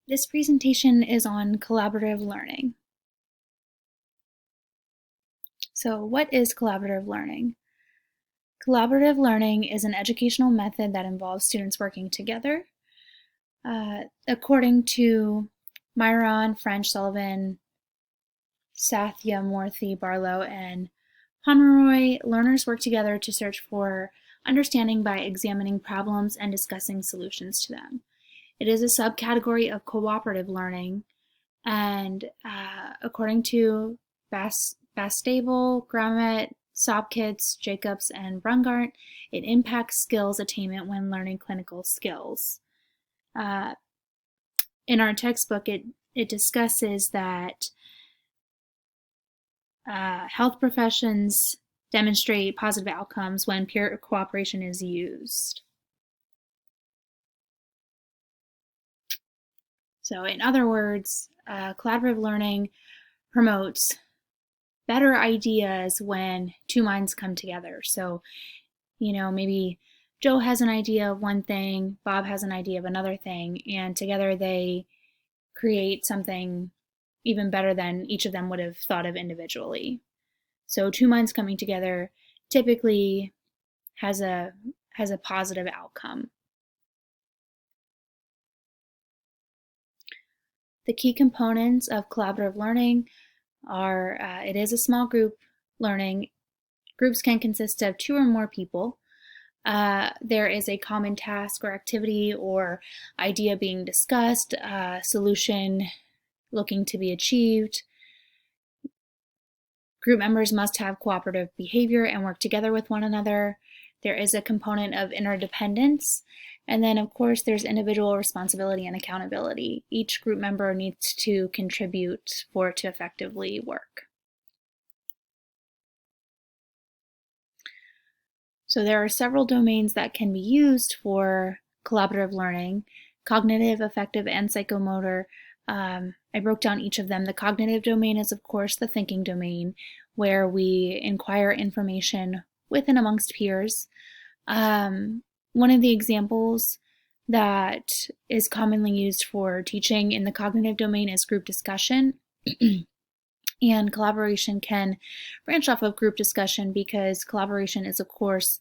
This presentation is on collaborative learning. So what is collaborative learning? Collaborative learning is an educational method that involves students working together. According to Myron, French, Sullivan, Satyamurthy, Barlow, and Pomeroy, learners work together to search for understanding by examining problems and discussing solutions to them. It is a subcategory of cooperative learning, and according to Bastable, Gramet, Sopkins, Jacobs, and Brungart, it impacts skills attainment when learning clinical skills. In our textbook, it discusses that health professions demonstrate positive outcomes when peer cooperation is used. So in other words, collaborative learning promotes better ideas when two minds come together. So, maybe Joe has an idea of one thing, Bob has an idea of another thing, and together they create something even better than each of them would have thought of individually. So two minds coming together typically has a positive outcome. The key components of collaborative learning are it is a small group learning. Groups can consist of two or more people. There is a common task or activity or idea being discussed, solution looking to be achieved. Group members must have cooperative behavior and work together with one another. There is a component of interdependence. And then, of course, there's individual responsibility and accountability. Each group member needs to contribute for it to effectively work. So there are several domains that can be used for collaborative learning: cognitive, affective, and psychomotor. I broke down each of them. The cognitive domain is, of course, the thinking domain, where we inquire information with and amongst peers. One of the examples that is commonly used for teaching in the cognitive domain is group discussion. And collaboration can branch off of group discussion because collaboration is, of course,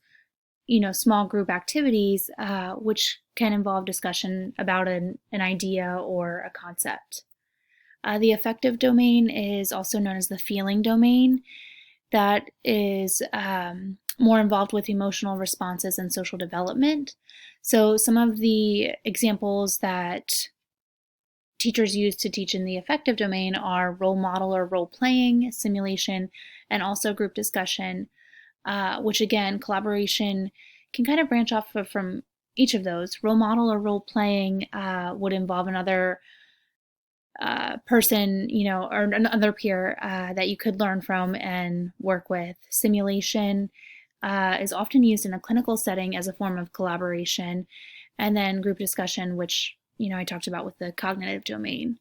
small group activities, which can involve discussion about an idea or a concept. The affective domain is also known as the feeling domain. That is more involved with emotional responses and social development. So some of the examples that teachers use to teach in the affective domain are role model or role playing, simulation, and also group discussion, which again, collaboration can kind of branch off from each of those. Role model or role playing would involve another person, or another peer that you could learn from and work with. Simulation is often used in a clinical setting as a form of collaboration. And then group discussion, which I talked about with the cognitive domain.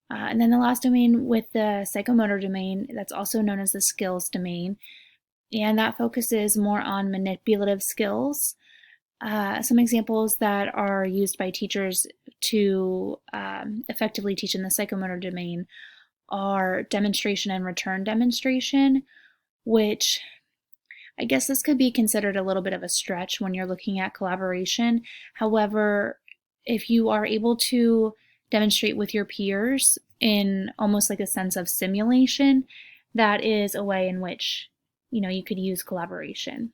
And then the last domain with the psychomotor domain, that's also known as the skills domain. And that focuses more on manipulative skills. Some examples that are used by teachers to effectively teach in the psychomotor domain are demonstration and return demonstration, which I guess this could be considered a little bit of a stretch when you're looking at collaboration. However, if you are able to demonstrate with your peers in almost like a sense of simulation, that is a way in which you could use collaboration.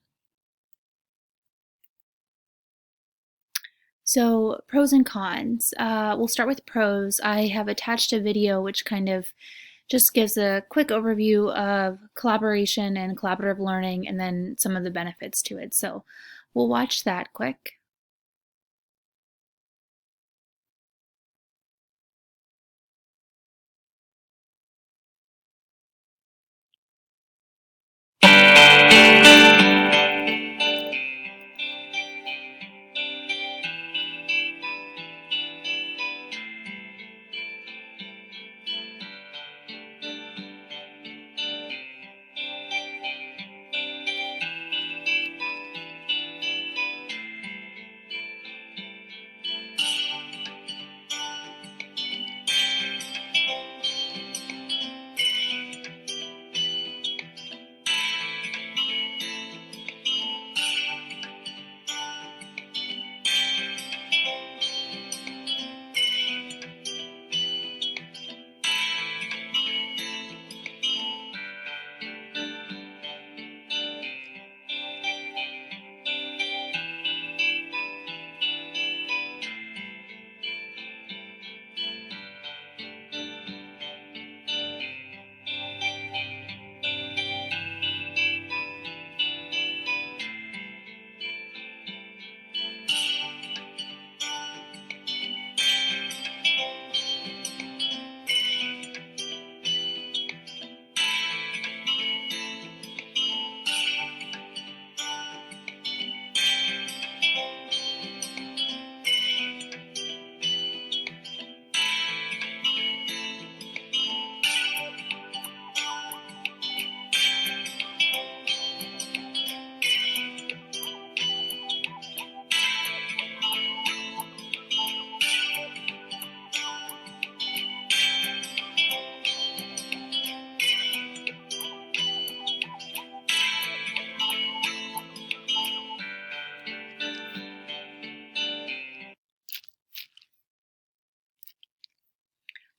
So pros and cons. We'll start with pros. I have attached a video which kind of just gives a quick overview of collaboration and collaborative learning and then some of the benefits to it. So we'll watch that quick.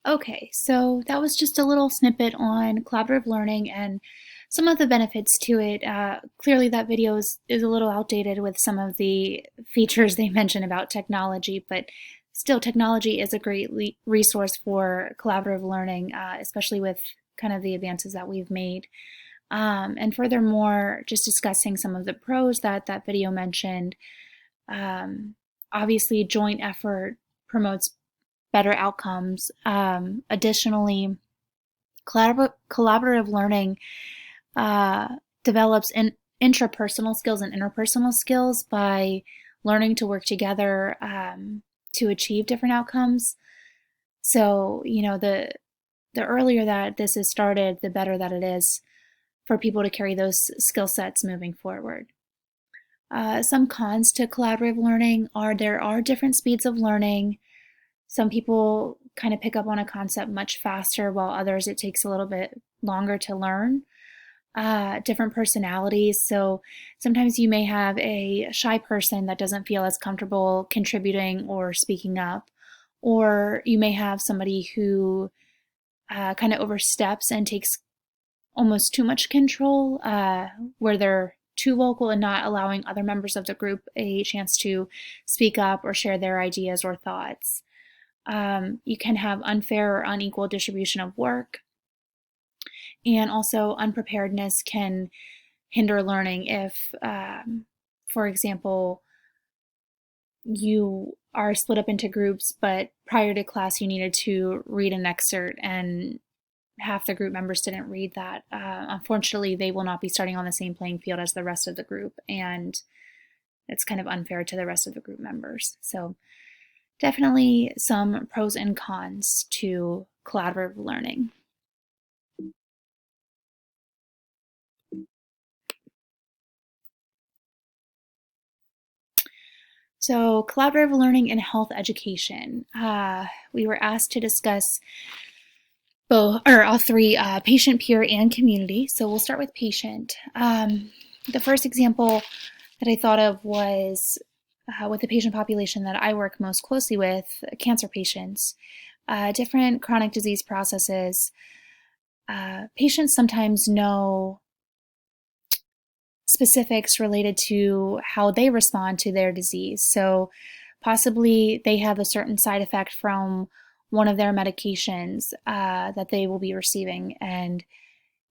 Okay, so that was just a little snippet on collaborative learning and some of the benefits to it. Clearly that video is a little outdated with some of the features they mention about technology, but still technology is a great resource for collaborative learning, especially with kind of the advances that we've made. And furthermore, just discussing some of the pros that that video mentioned. Obviously, joint effort promotes better outcomes. Additionally, collaborative learning develops intrapersonal skills and interpersonal skills by learning to work together to achieve different outcomes. So, you know, the earlier that this is started, the better that it is for people to carry those skill sets moving forward. Some cons to collaborative learning are there are different speeds of learning. Some people kind of pick up on a concept much faster, while others it takes a little bit longer to learn. Different personalities. So sometimes you may have a shy person that doesn't feel as comfortable contributing or speaking up, or you may have somebody who kind of oversteps and takes almost too much control, where they're too vocal and not allowing other members of the group a chance to speak up or share their ideas or thoughts. You can have unfair or unequal distribution of work. And also unpreparedness can hinder learning if, for example, you are split up into groups, but prior to class you needed to read an excerpt and half the group members didn't read that. Unfortunately, they will not be starting on the same playing field as the rest of the group, and it's kind of unfair to the rest of the group members. So definitely some pros and cons to collaborative learning. So collaborative learning in health education. We were asked to discuss both, or all three, patient, peer, and community. So we'll start with patient. The first example that I thought of was with the patient population that I work most closely with, cancer patients. Different chronic disease processes. Patients sometimes know specifics related to how they respond to their disease. So possibly they have a certain side effect from one of their medications that they will be receiving. And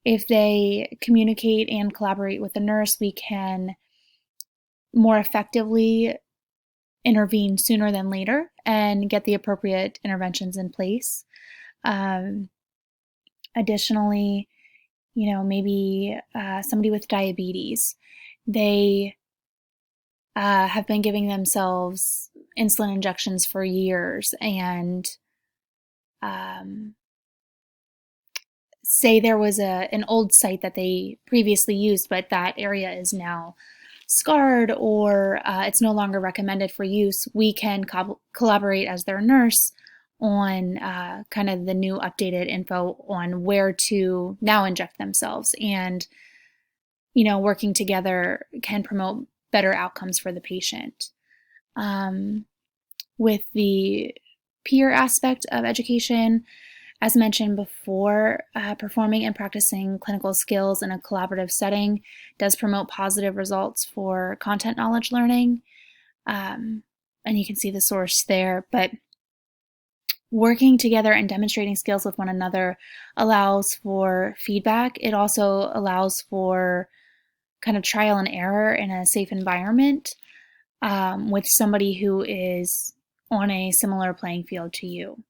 if they communicate and collaborate with the nurse, we can more effectively intervene sooner than later and get the appropriate interventions in place. Additionally, you know, maybe somebody with diabetes, they have been giving themselves insulin injections for years, and say there was an old site that they previously used, but that area is now scarred or it's no longer recommended for use, we can collaborate as their nurse on kind of the new updated info on where to now inject themselves. And, you know, working together can promote better outcomes for the patient. With the peer aspect of education, as mentioned before, performing and practicing clinical skills in a collaborative setting does promote positive results for content knowledge learning. And you can see the source there, but working together and demonstrating skills with one another allows for feedback. It also allows for kind of trial and error in a safe environment with somebody who is on a similar playing field to you.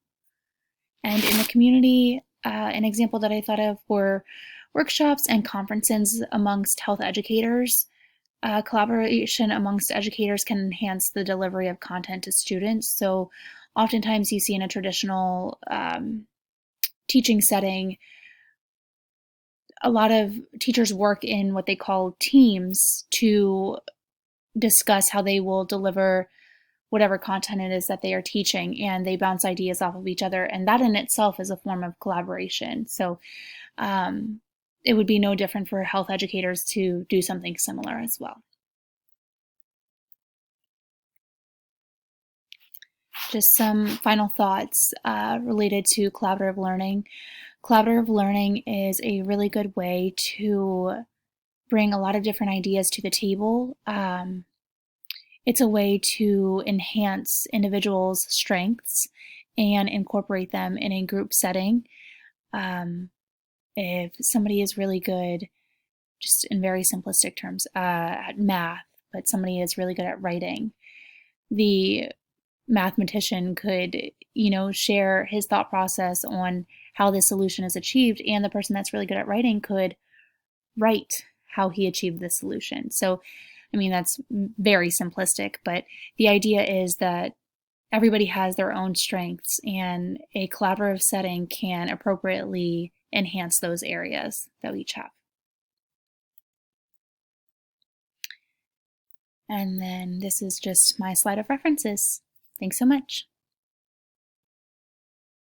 And in the community, an example that I thought of were workshops and conferences amongst health educators. Collaboration amongst educators can enhance the delivery of content to students. So oftentimes you see in a traditional teaching setting, a lot of teachers work in what they call teams to discuss how they will deliver whatever content it is that they are teaching, and they bounce ideas off of each other, and that in itself is a form of collaboration. So it would be no different for health educators to do something similar as well. just some final thoughts related to collaborative learning. Collaborative learning is a really good way to bring a lot of different ideas to the table. It's a way to enhance individuals' strengths and incorporate them in a group setting. If somebody is really good, just in very simplistic terms, at math, but somebody is really good at writing, the mathematician could, share his thought process on how this solution is achieved, and the person that's really good at writing could write how he achieved this solution. So, that's very simplistic, but the idea is that everybody has their own strengths, and a collaborative setting can appropriately enhance those areas that we each have. And then this is just my slide of references. Thanks so much.